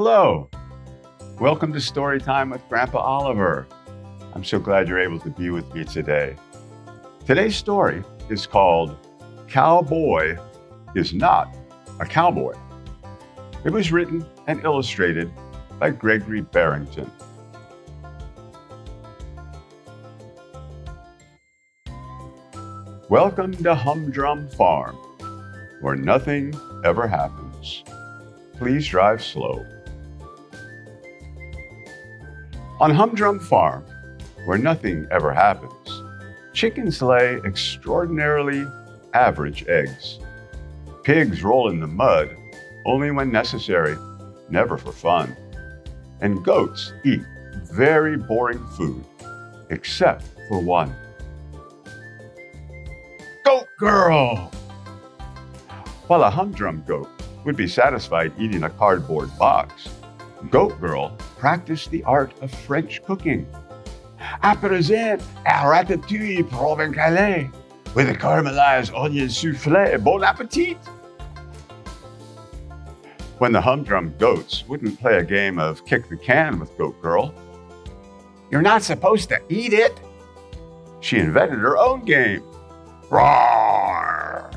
Hello, welcome to Storytime with Grandpa Oliver. I'm so glad you're able to be with me today. Today's story is called Cowboy is Not a Cowboy. It was written and illustrated by Gregory Barrington. Welcome to Humdrum Farm, where nothing ever happens. Please drive slow. On Humdrum Farm, where nothing ever happens, chickens lay extraordinarily average eggs. Pigs roll in the mud only when necessary, never for fun. And goats eat very boring food, except for one. Goat Girl! While a humdrum goat would be satisfied eating a cardboard box, Goat Girl practiced the art of French cooking. À présent, à ratatouille provençale with a caramelized onion soufflé. Bon appétit! When the humdrum goats wouldn't play a game of kick the can with Goat Girl, "You're not supposed to eat it," she invented her own game. Roar!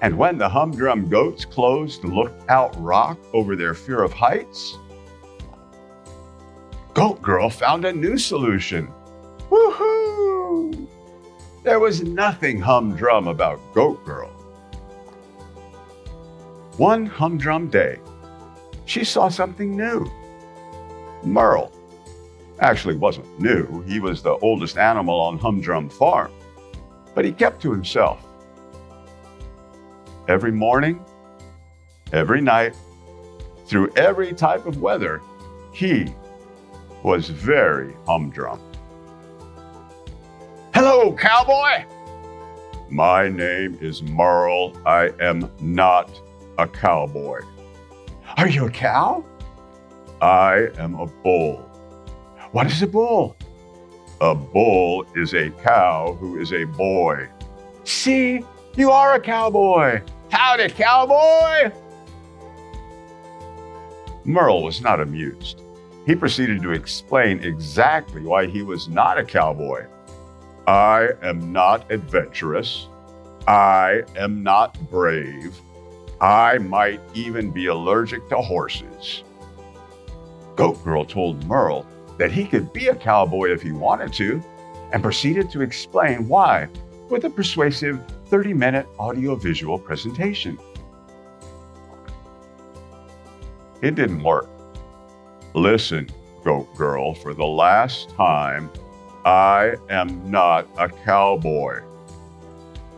And when the humdrum goats closed Lookout Rock over their fear of heights, Goat Girl found a new solution. Woohoo! There was nothing humdrum about Goat Girl. One humdrum day, she saw something new. Merle actually wasn't new. He was the oldest animal on Humdrum Farm, but he kept to himself. Every morning, every night, through every type of weather, he was very humdrum. "Hello, cowboy!" "My name is Merle. I am not a cowboy." "Are you a cow?" "I am a bull." "What is a bull?" "A bull is a cow who is a boy." "See, you are a cowboy. Howdy, cowboy!" Merle was not amused. He proceeded to explain exactly why he was not a cowboy. "I am not adventurous. I am not brave. I might even be allergic to horses." Goat Girl told Merle that he could be a cowboy if he wanted to, and proceeded to explain why with a persuasive 30-minute audiovisual presentation. It didn't work. "Listen, Goat Girl, for the last time, I am not a cowboy."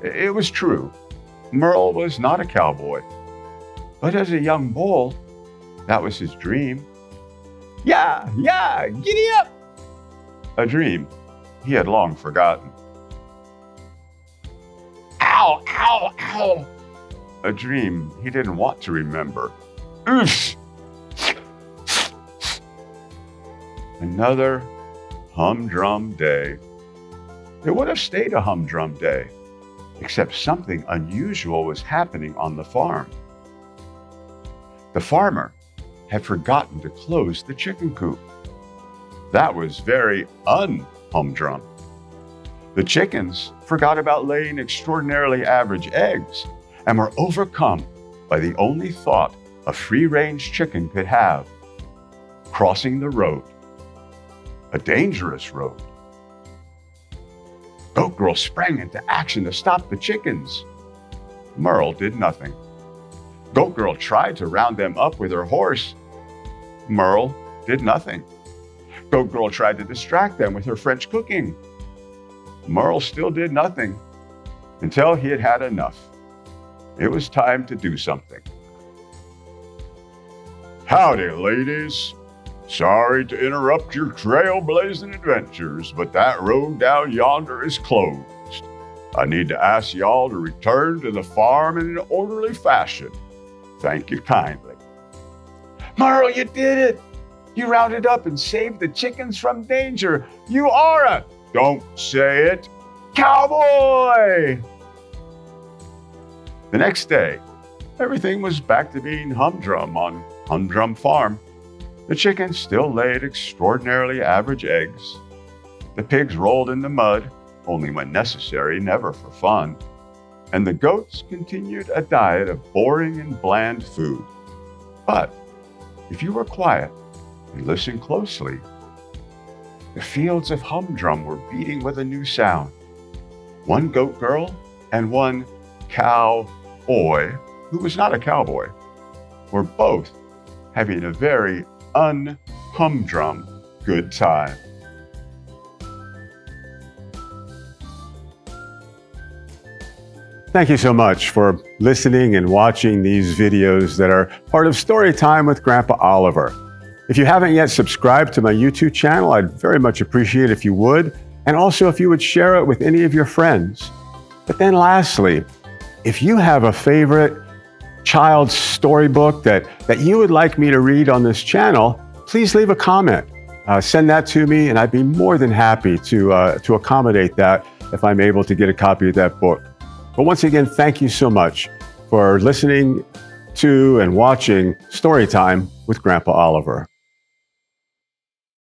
It was true. Merle was not a cowboy. But as a young bull, that was his dream. Yeah, giddy up! A dream he had long forgotten. Ow, ow, ow! A dream he didn't want to remember. Oof! Another humdrum day. It would have stayed a humdrum day, except something unusual was happening on the farm. The farmer had forgotten to close the chicken coop. That was very un-humdrum. The chickens forgot about laying extraordinarily average eggs and were overcome by the only thought a free-range chicken could have: crossing the road. A dangerous road. Goat Girl sprang into action to stop the chickens. Merle did nothing. Goat Girl tried to round them up with her horse. Merle did nothing. Goat Girl tried to distract them with her French cooking. Merle still did nothing, until he had had enough. It was time to do something. "Howdy, ladies. Sorry to interrupt your trailblazing adventures, but that road down yonder is closed. I need to ask y'all to return to the farm in an orderly fashion. Thank you kindly." "Merle, you did it! You rounded up and saved the chickens from danger. You are a—" "Don't say it!" "Cowboy!" The next day, everything was back to being humdrum on Humdrum farm, the chickens still laid extraordinarily average eggs. The pigs rolled in the mud, only when necessary, never for fun. And the goats continued a diet of boring and bland food. But if you were quiet and listened closely, the fields of Humdrum were beating with a new sound. One goat girl and one cowboy, who was not a cowboy, were both having a very un-humdrum good time. Thank you so much for listening and watching these videos that are part of Storytime with Grandpa Oliver. If you haven't yet subscribed to my YouTube channel, I'd very much appreciate it if you would, and also if you would share it with any of your friends. But then lastly, if you have a favorite child's storybook that you would like me to read on this channel, please leave a comment. Send that to me, and I'd be more than happy to accommodate that if I'm able to get a copy of that book. But once again, thank you so much for listening to and watching Storytime with Grandpa Oliver.